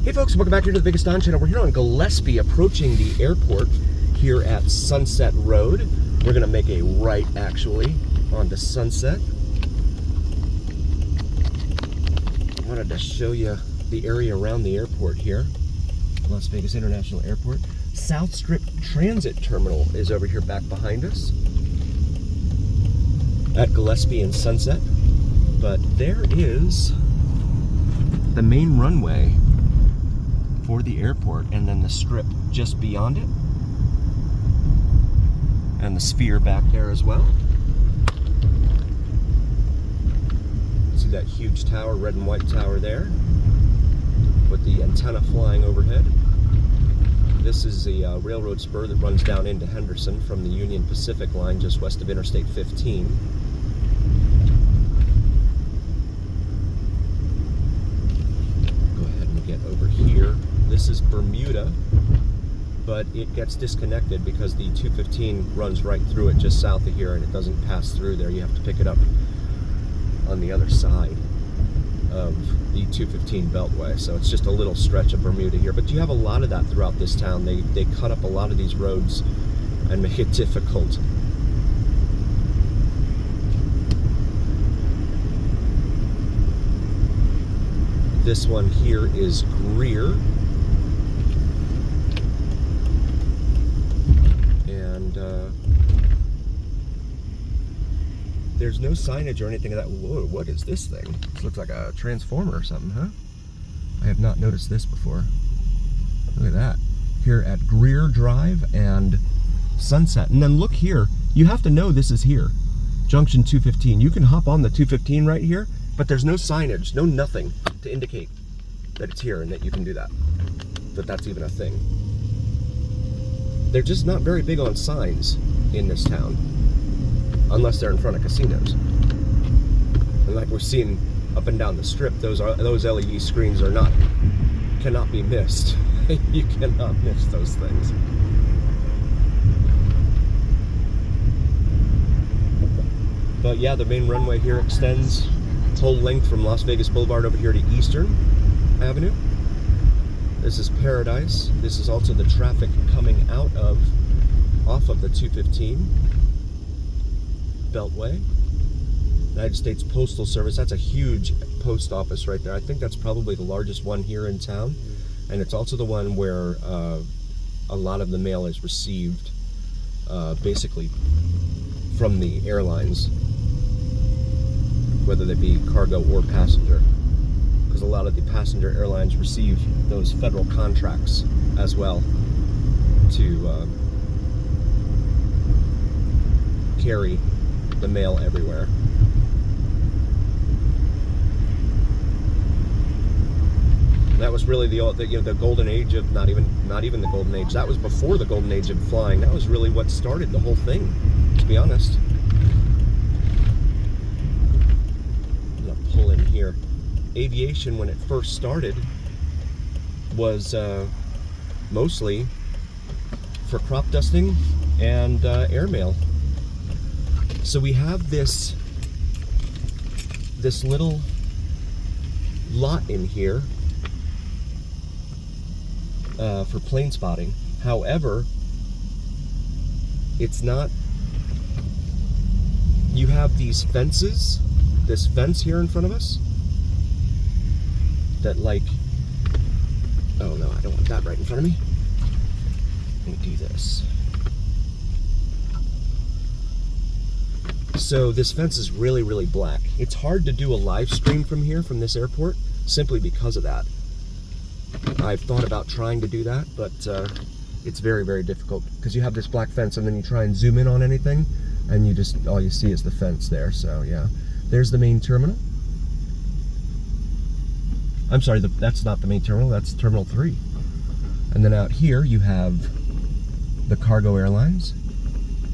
Hey folks, welcome back here to the Biggest On channel. We're here on Gillespie, approaching the airport here at Sunset Road. We're gonna make a right, actually, onto Sunset. I wanted to show you the area around the airport here. Las Vegas International Airport. South Strip Transit Terminal is over here back behind us at Gillespie and Sunset. But there is the main runway for the airport, and then the strip just beyond it, and the sphere back there as well. See that huge tower, red and white tower there, with the antenna flying overhead. This is the railroad spur that runs down into Henderson from the Union Pacific line just west of Interstate 15. Go ahead and get over here. This is Bermuda, but it gets disconnected because the 215 runs right through it just south of here, and it doesn't pass through there. You have to pick it up on the other side of the 215 beltway. So it's just a little stretch of Bermuda here, but you have a lot of that throughout this town. They cut up a lot of these roads and make it difficult. This one here is Greer. And there's no signage or anything of that. Whoa, what is this thing? This looks like a transformer or something, huh? I have not noticed this before. Look at that. Here at Greer Drive and Sunset. And then look here. You have to know this is here. Junction 215. You can hop on the 215 right here, but there's no signage, no nothing to indicate that it's here and that you can do that. That that's even a thing. They're just not very big on signs in this town, unless they're in front of casinos. And like we're seeing up and down the strip, those LED screens cannot be missed. You cannot miss those things. But yeah, the main runway here extends whole length from Las Vegas Boulevard over here to Eastern Avenue. This is Paradise. This is also the traffic coming off of the 215 Beltway. United States Postal Service. That's a huge post office right there. I think that's probably the largest one here in town. And it's also the one where a lot of the mail is received basically from the airlines, whether they be cargo or passenger. Because a lot of the passenger airlines receive those federal contracts as well to carry the mail everywhere. That was really the golden age of not even the golden age. That was before the golden age of flying. That was really what started the whole thing, to be honest. I'm gonna pull in here. Aviation, when it first started, was mostly for crop dusting and airmail. So we have this little lot in here for plane spotting. However, it's not. You have these fences, this fence here in front of us, that oh no, I don't want that right in front of me. Let me do this. So this fence is really, really black. It's hard to do a live stream from here, from this airport, simply because of that. I've thought about trying to do that, but it's very, very difficult because you have this black fence and then you try and zoom in on anything and all you see is the fence there. So yeah, there's the main terminal. I'm sorry, that's not the main terminal, that's Terminal 3. And then out here you have the cargo airlines,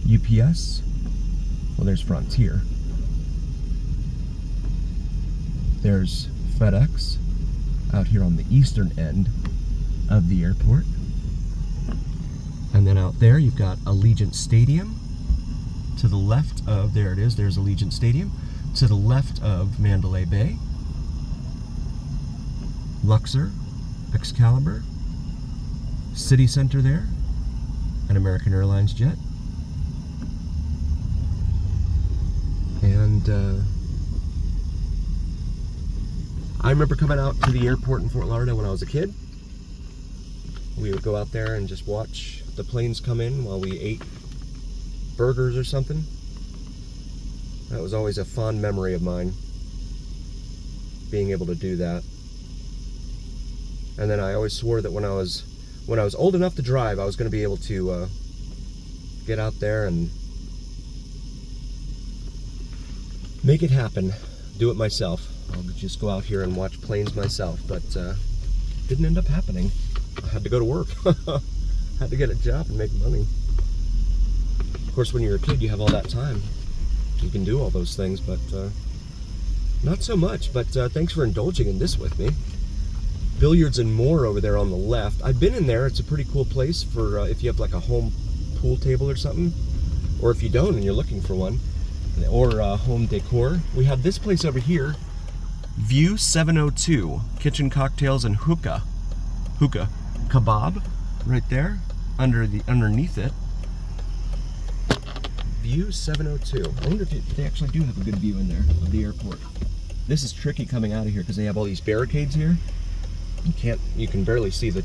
UPS, well there's Frontier. There's FedEx out here on the eastern end of the airport. And then out there you've got Allegiant Stadium. To the left of, there it is, there's Allegiant Stadium. To the left of Mandalay Bay. Luxor, Excalibur, City Center there, an American Airlines jet. And I remember coming out to the airport in Fort Lauderdale when I was a kid. We would go out there and just watch the planes come in while we ate burgers or something. That was always a fond memory of mine, being able to do that. And then I always swore that when I was old enough to drive, I was going to be able to get out there and make it happen, do it myself. I'll just go out here and watch planes myself, but didn't end up happening. I had to go to work. Had to get a job and make money. Of course, when you're a kid, you have all that time. You can do all those things, but not so much. But thanks for indulging in this with me. Billiards and More over there on the left. I've been in there. It's a pretty cool place for if you have like a home pool table or something, or if you don't and you're looking for one, or home decor. We have this place over here, View 702, kitchen cocktails and hookah kebab, right there underneath it. View 702. I wonder if they actually do have a good view in there of the airport. This is tricky coming out of here because they have all these barricades here. You can barely see the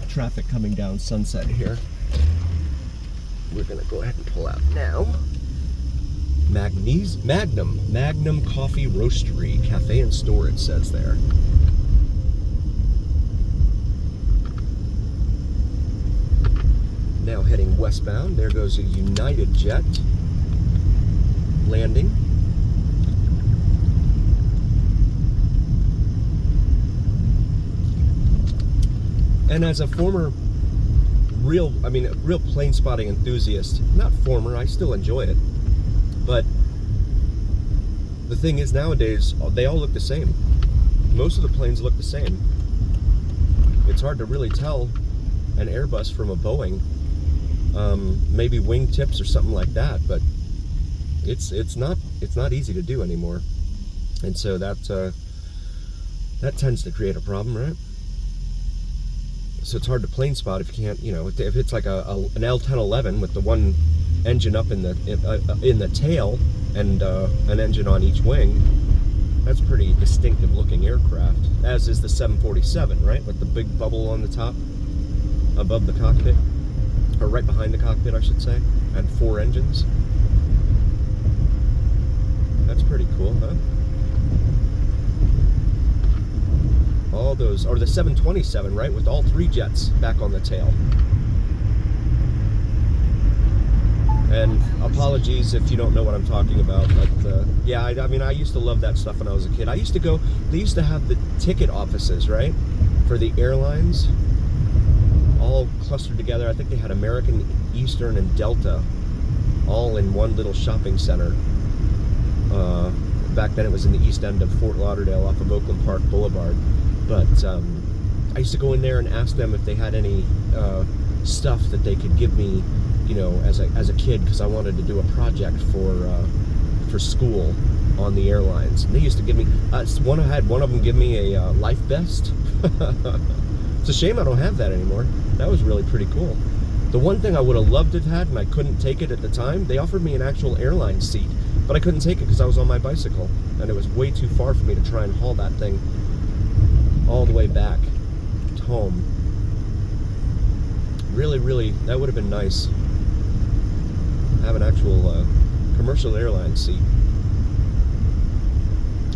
traffic coming down Sunset here. We're gonna go ahead and pull out now. Magnum Coffee Roastery, Cafe and Store, it says there. Now heading westbound, there goes a United jet landing. And as a former real plane spotting enthusiast, not former, I still enjoy it. But the thing is, nowadays, they all look the same. Most of the planes look the same. It's hard to really tell an Airbus from a Boeing. Maybe wing tips or something like that, but it's not easy to do anymore. And so that tends to create a problem, right? So it's hard to plane spot if you can't, if it's like an L1011 with the one engine up in the tail and an engine on each wing. That's pretty distinctive looking aircraft, as is the 747, right, with the big bubble on the top above the cockpit, or right behind the cockpit, I should say, and 4 engines. That's pretty cool, huh? All those, or the 727, right, with all 3 jets back on the tail. And apologies if you don't know what I'm talking about, but yeah, I used to love that stuff when I was a kid. They used to have the ticket offices, right, for the airlines, all clustered together. I think they had American, Eastern, and Delta all in one little shopping center. Back then it was in the east end of Fort Lauderdale off of Oakland Park Boulevard. But I used to go in there and ask them if they had any stuff that they could give me, as a kid, because I wanted to do a project for school on the airlines. And they used to give me one of them give me a life vest. It's a shame I don't have that anymore. That was really pretty cool. The one thing I would have loved to have had, and I couldn't take it at the time, they offered me an actual airline seat, but I couldn't take it because I was on my bicycle, and it was way too far for me to try and haul that thing all the way back to home. Really, that would have been nice. Have an actual commercial airline seat.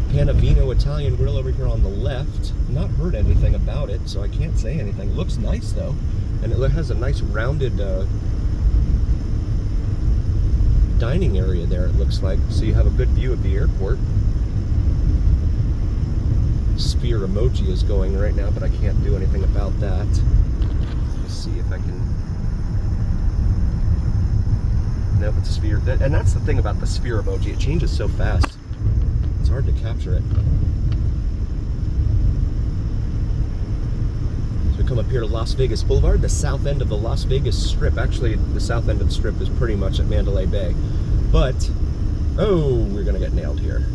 Panavino Italian Grill over here on the left. Not heard anything about it, so I can't say anything. Looks nice though, and it has a nice rounded dining area there, it looks like, so you have a good view of the airport. Sphere emoji is going right now, but I can't do anything about that. Let's see if I can. Nope, it's a sphere. And that's the thing about the sphere emoji, it changes so fast. It's hard to capture it. So we come up here to Las Vegas Boulevard, the south end of the Las Vegas Strip. Actually, the south end of the Strip is pretty much at Mandalay Bay. But, oh, we're gonna get nailed here.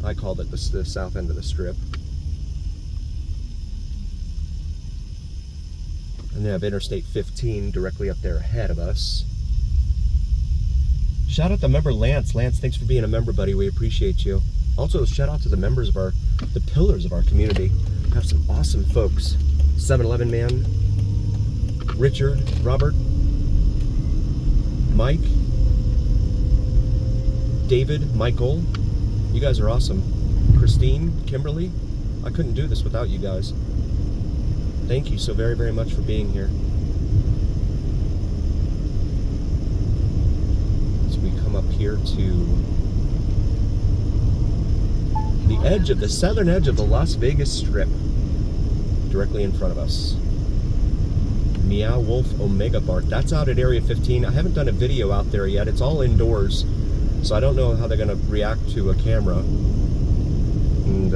I called it the south end of the strip. And they have Interstate 15 directly up there ahead of us. Shout out to member Lance. Lance, thanks for being a member, buddy. We appreciate you. Also, shout out to the members of the pillars of our community. We have some awesome folks. 7-Eleven man, Richard, Robert, Mike, David, Michael. You guys are awesome. Christine, Kimberly. I couldn't do this without you guys. Thank you so very, very much for being here. As we come up here to the edge of the southern edge of the Las Vegas Strip, directly in front of us. Meow Wolf Omega Bar. That's out at Area 15. I haven't done a video out there yet. It's all indoors, so I don't know how they're going to react to a camera. And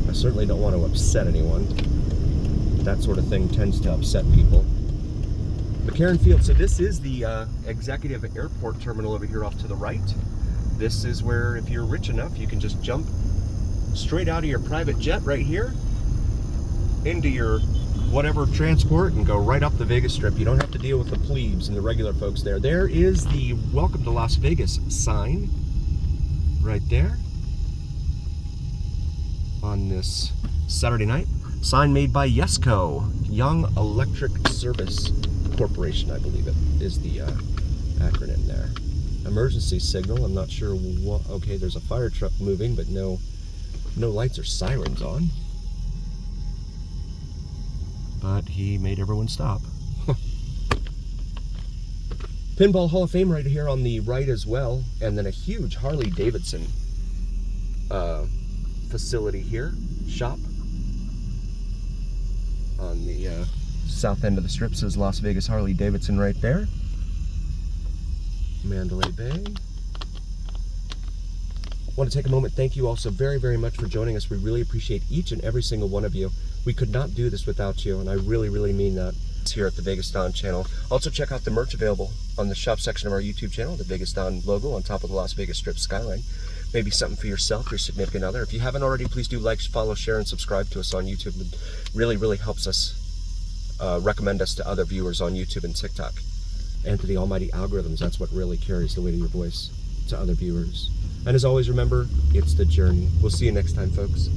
I certainly don't want to upset anyone. That sort of thing tends to upset people. McCarran Field. So this is the executive airport terminal over here off to the right. This is where, if you're rich enough, you can just jump straight out of your private jet right here into your whatever transport and go right up the Vegas Strip. You don't have to deal with the plebes and the regular folks there. There is the Welcome to Las Vegas sign right there on this Saturday night. Sign made by YESCO, Young Electric Service Corporation, I believe it is the acronym there. Emergency signal, I'm not sure what, okay, there's a fire truck moving, but no lights or sirens on. But he made everyone stop. Pinball Hall of Fame right here on the right as well, and then a huge Harley Davidson facility here, shop. On the south end of the strip says Las Vegas Harley Davidson right there. Mandalay Bay. Want to take a moment, thank you all so very, very much for joining us. We really appreciate each and every single one of you. We could not do this without you, and I really, really mean that. It's here at the Vegas Don channel. Also check out the merch available on the shop section of our YouTube channel, the Vegas Don logo on top of the Las Vegas Strip skyline. Maybe something for yourself, your significant other. If you haven't already, please do like, follow, share, and subscribe to us on YouTube. It really, really helps us recommend us to other viewers on YouTube and TikTok. And to the almighty algorithms, that's what really carries the weight of your voice to other viewers. And as always, remember, it's the journey. We'll see you next time, folks.